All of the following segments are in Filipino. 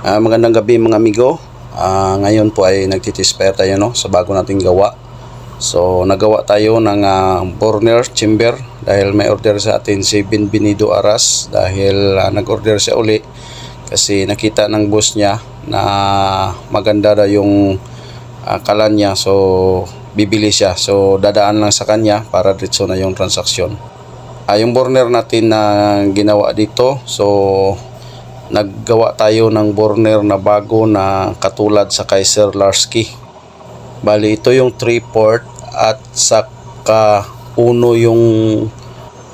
Magandang gabi mga amigo. Ngayon po ay nagtitispire tayo sa bago nating gawa. So nagawa tayo ng burner chamber dahil may order sa atin si Benvenido Aras dahil nag-order siya uli kasi nakita ng boss niya na maganda daw yung kalan niya, so bibili siya. So dadaan lang sa kanya para diretso na yung transaksyon. Yung burner natin na ginawa dito, so naggawa tayo ng burner na bago na katulad sa Kaiser Larsky. Bali ito yung 3-port at saka uno yung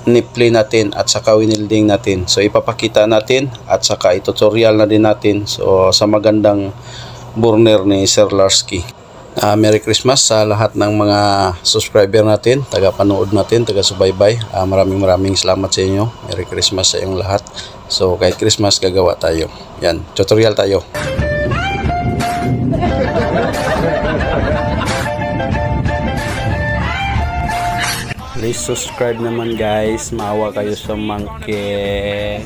nipple natin at saka winilding natin. So ipapakita natin at saka tutorial na din natin so sa magandang burner ni Sir Larsky. Merry Christmas sa lahat ng mga subscriber natin, taga-panood natin, taga-subaybay. Maraming salamat sa inyo. Merry Christmas sa inyong lahat. So kahit Christmas gagawa tayo. Yan, tutorial tayo. Please subscribe naman guys. Maawa kayo sa monkey.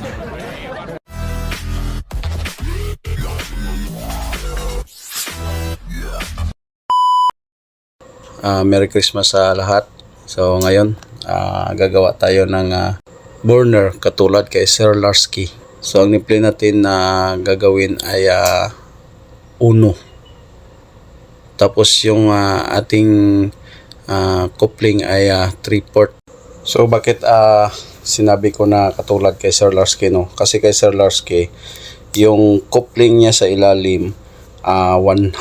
Merry Christmas sa lahat. So ngayon gagawa tayo ng burner katulad kay Sir Larsky. So ang nipple natin na gagawin ay uno. Tapos yung ating coupling ay 3-port. So bakit sinabi ko na katulad kay Sir Larsky, no? Kasi kay Sir Larsky yung coupling niya sa ilalim 1/2,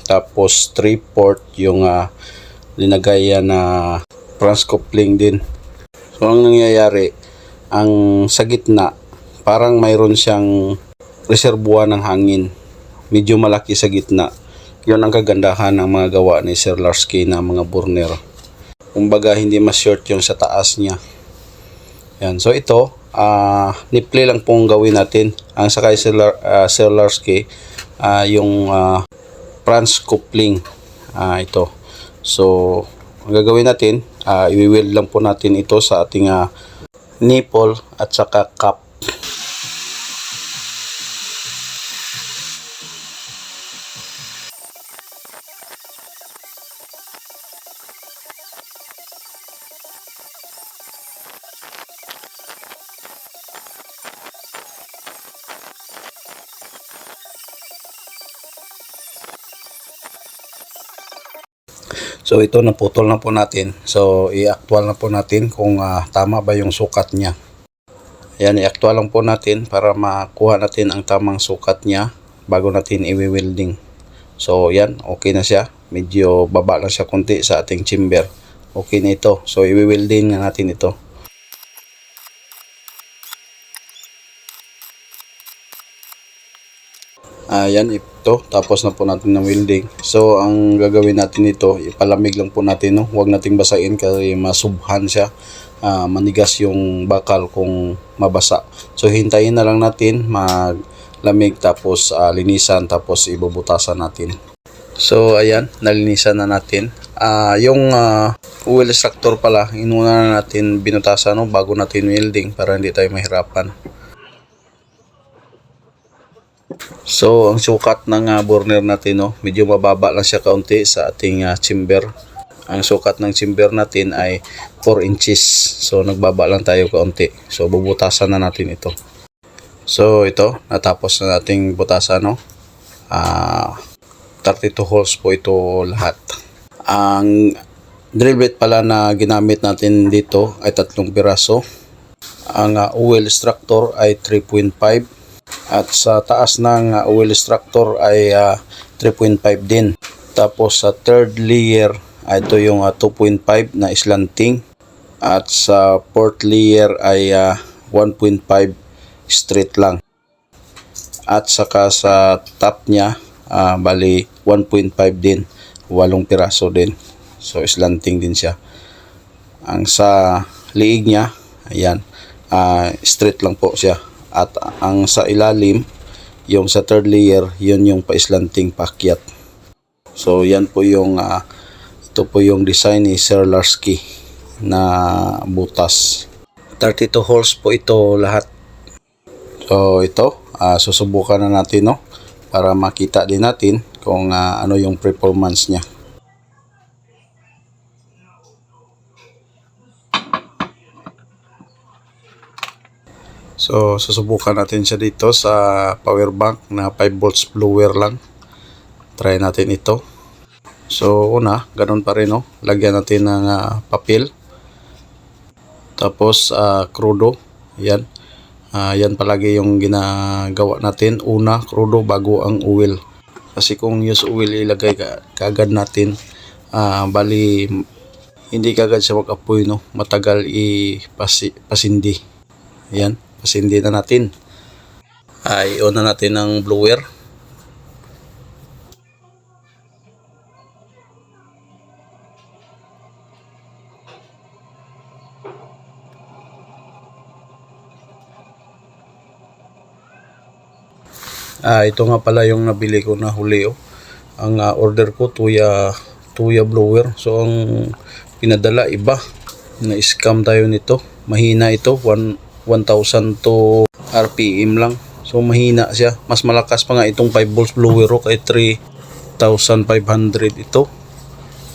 tapos 3-port yung linagayan na France coupling din. So ang nangyayari, ang sa gitna parang mayroon siyang reserbuan ng hangin, medyo malaki sa gitna. Yun ang kagandahan ng mga gawa ni Sir Larsky na mga burner. Kumbaga hindi ma-short yung sa taas niya. Yan. So ito nipple lang pong gawin natin. Ang sa kay Sir Larsky yung France coupling ito. So ang gagawin natin, i-weld lang po natin ito sa ating nipple at saka cup. So ito naputol na po natin. So i-actual na po natin kung tama ba yung sukat niya. Ayan, i-actual lang po natin para makuha natin ang tamang sukat niya bago natin i-welding. So yan, okay na siya. Medyo baba lang siya konti sa ating chamber. Okay na ito. So i-welding na natin ito. Ayan, ito. Tapos na po natin ng welding. So, ang gagawin natin ito, ipalamig lang po natin. No? Huwag nating basain kasi masubhan siya. Manigas yung bakal kung mabasa. So, hintayin na lang natin maglamig tapos linisan tapos ibubutasan natin. So, ayan. Nalinisan na natin. Yung oil extractor pala, inuna na natin binutasan bago natin welding para hindi tayo mahirapan. So ang sukat ng burner natin medyo mababa lang siya kaunti sa ating chamber. Ang sukat ng chamber natin ay 4 inches. So nagbaba lang tayo kaunti. So bubutasan na natin ito. So ito, natapos na nating butasan 32 holes po ito lahat. Ang drill bit pala na ginamit natin dito ay 3 piraso. Ang oil extractor ay 3.5. At sa taas ng oil extractor ay 3.5 din. Tapos sa third layer ay ito yung 2.5 na slanting. At sa fourth layer ay 1.5 straight lang. At saka sa top niya bali 1.5 din. 8 piraso din. So slanting din siya. Ang sa liig niya, ayan, straight lang po siya. At ang sa ilalim, yung sa third layer, yun yung pa-slanting paakyat. So yan po yung ito po yung design ni Sir Larsky na butas. 32 holes po ito lahat. So ito, susubukan na natin, no, para makita din natin kung ano yung performance niya. So susubukan natin siya dito sa power bank na 5 volts blower lang. Try natin ito. So una, ganun pa rin, no, lagyan natin ng papel. Tapos krudo, yan. Yan palagi yung ginagawa natin. Una, krudo bago ang oil. Kasi kung use oil ilagay kagad natin, bali hindi kagad siya mag-apoy, no. Matagal pasindi. Yan, pasindi na natin. I-on na natin ang blower. Ito nga pala yung nabili ko na huli, oh. Ang order ko tuya blower. So ang pinadala iba. Na-scam tayo nito. Mahina ito, 1,000 to RPM lang. So mahina siya. Mas malakas pa nga itong 5 volts blower ko kay 3,500 ito.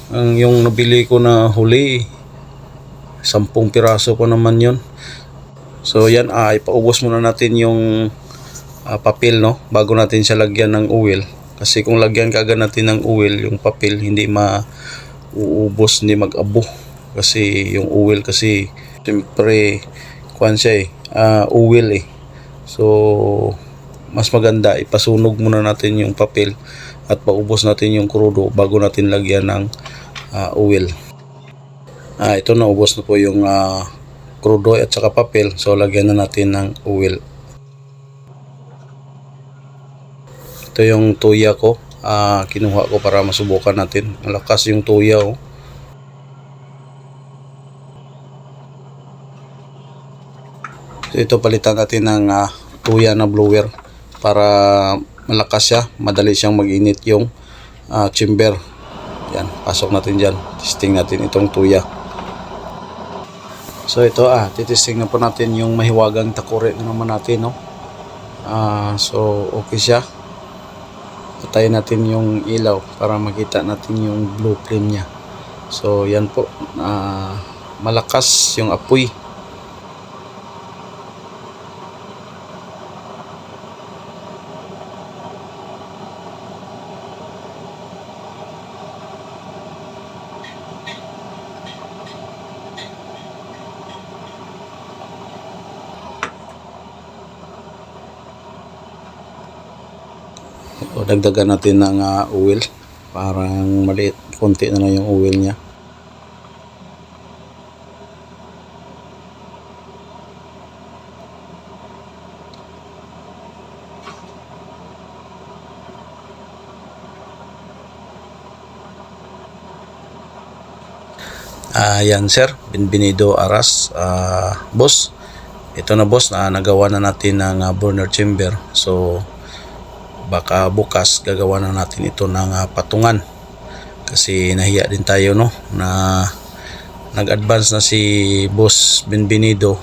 Ang yung nabili ko na huli, 10 piraso pa naman yon. So yan, ipaubos muna natin yung papel, no, bago natin siya lagyan ng oil. Kasi kung lagyan kaagad natin ng oil, yung papel hindi mauubos, hindi mag-abo. Kasi yung oil kasi siyempre kuwan siya oil eh. So mas maganda ipasunog muna natin yung papel at paubos natin yung krudo bago natin lagyan ng oil. Ito na, ubos na po yung krudo at saka papel. So lagyan na natin ng oil. Ito yung tuya ko, kinuha ko para masubukan natin. Malakas yung tuya, oh. So ito, palitan natin ng tuya na blower para malakas siya, madali siyang mag-init yung chamber. Yan, pasok natin dyan. Testing natin itong tuya. So ito, titesting na po natin yung mahiwagang takore na naman natin, no. So okay siya. Patayin natin yung ilaw para makita natin yung blue flame niya. So yan po, malakas yung apoy. O, dagdagan natin ng oil. Parang maliit, konti na lang yung oil niya. Yan sir, Bienvenido Aras. Boss, ito na boss, nagawa na natin ng burner chamber. So baka bukas gagawa na natin ito ng patungan, kasi nahiya din tayo, no, na nag-advance na si Boss Bienvenido,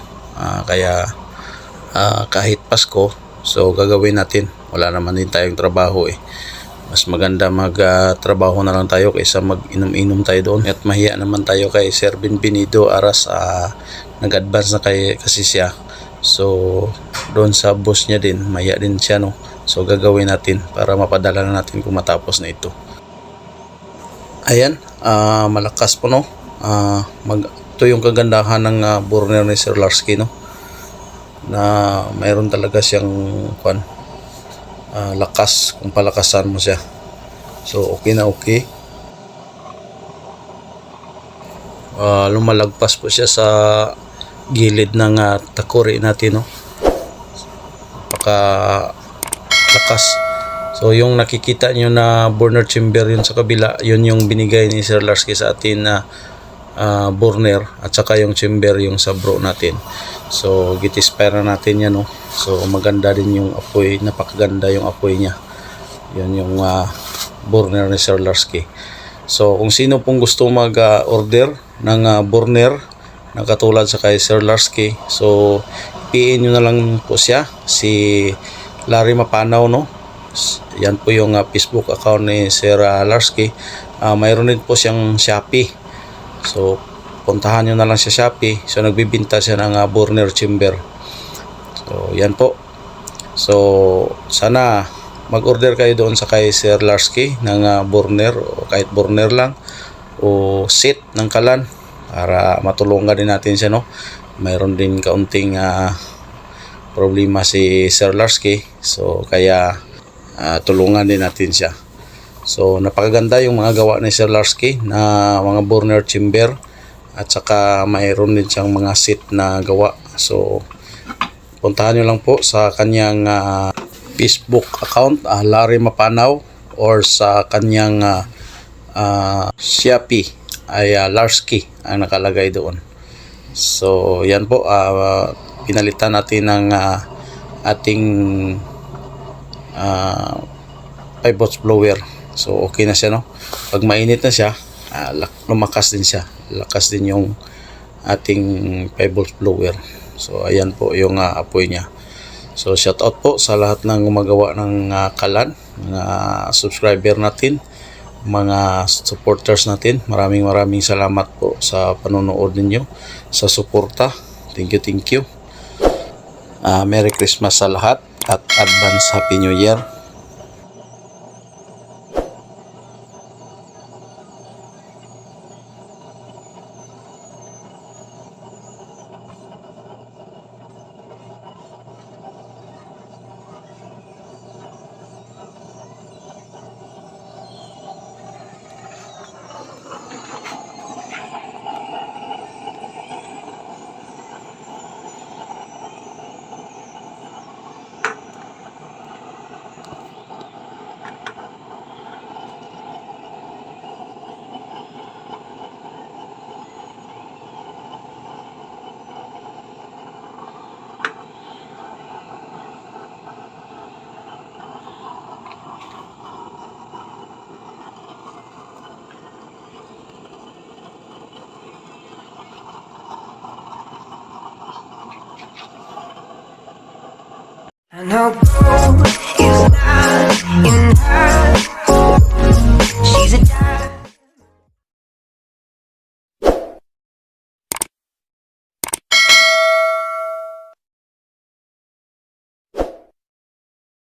kaya kahit Pasko, so gagawin natin. Wala naman din tayong trabaho eh. Mas maganda magtrabaho na lang tayo kaysa mag-inom-inom tayo doon. At mahiya naman tayo kay Sir Bienvenido Aras, nag-advance na kasi siya. So doon sa boss niya din, mahiya din siya, no. So gagawin natin para mapadala na natin kung matapos na ito. Ayan, malakas po, no. Ito yung kagandahan ng burner ni Sir Larsky, no, na mayroon talaga siyang lakas kung palakasan mo siya. So okay na okay. Lumalagpas po siya sa gilid ng takori natin, no. Lakas. So yung nakikita nyo na burner chamber yun sa kabila, yun yung binigay ni Sir Larsky sa atin na burner, at saka yung chamber yung sa bro natin. So gitispire na natin yan, no. So maganda din yung apoy, napakaganda yung apoy niya. Yun yung burner ni Sir Larsky. So kung sino pong gusto mag-order ng burner na katulad sa kay Sir Larsky, so PM nyo na lang po siya, si Larry Mapanaw, no? Yan po yung Facebook account ni Sir Larsky. Mayroon din po siyang Shopee. So puntahan nyo na lang sa Shopee. So nagbibinta siya ng burner chamber. So yan po. So sana mag-order kayo doon sa kay Sir Larsky ng burner, o kahit burner lang o set ng kalan para matulungan din natin siya, no? Mayroon din kaunting problema si Sir Larsky, so kaya tulungan din natin siya. So napakaganda yung mga gawa ni Sir Larsky na mga burner chamber, at saka mayroon din siyang mga set na gawa. So puntahan nyo lang po sa kanyang Facebook account, Larry Mapanaw, or sa kanyang Shopee ay Larsky ang nakalagay doon. So yan po, pinalitan natin ng ating 5 volts blower. So okay na siya, no? Pag mainit na siya, lumakas din siya, lakas din yung ating 5 volts blower. So ayan po yung apoy niya. So shout out po sa lahat ng gumagawa ng kalan, mga subscriber natin, mga supporters natin. Maraming salamat po sa panonood ninyo, sa suporta. Thank you. Merry Christmas sa lahat at advance Happy New Year. I know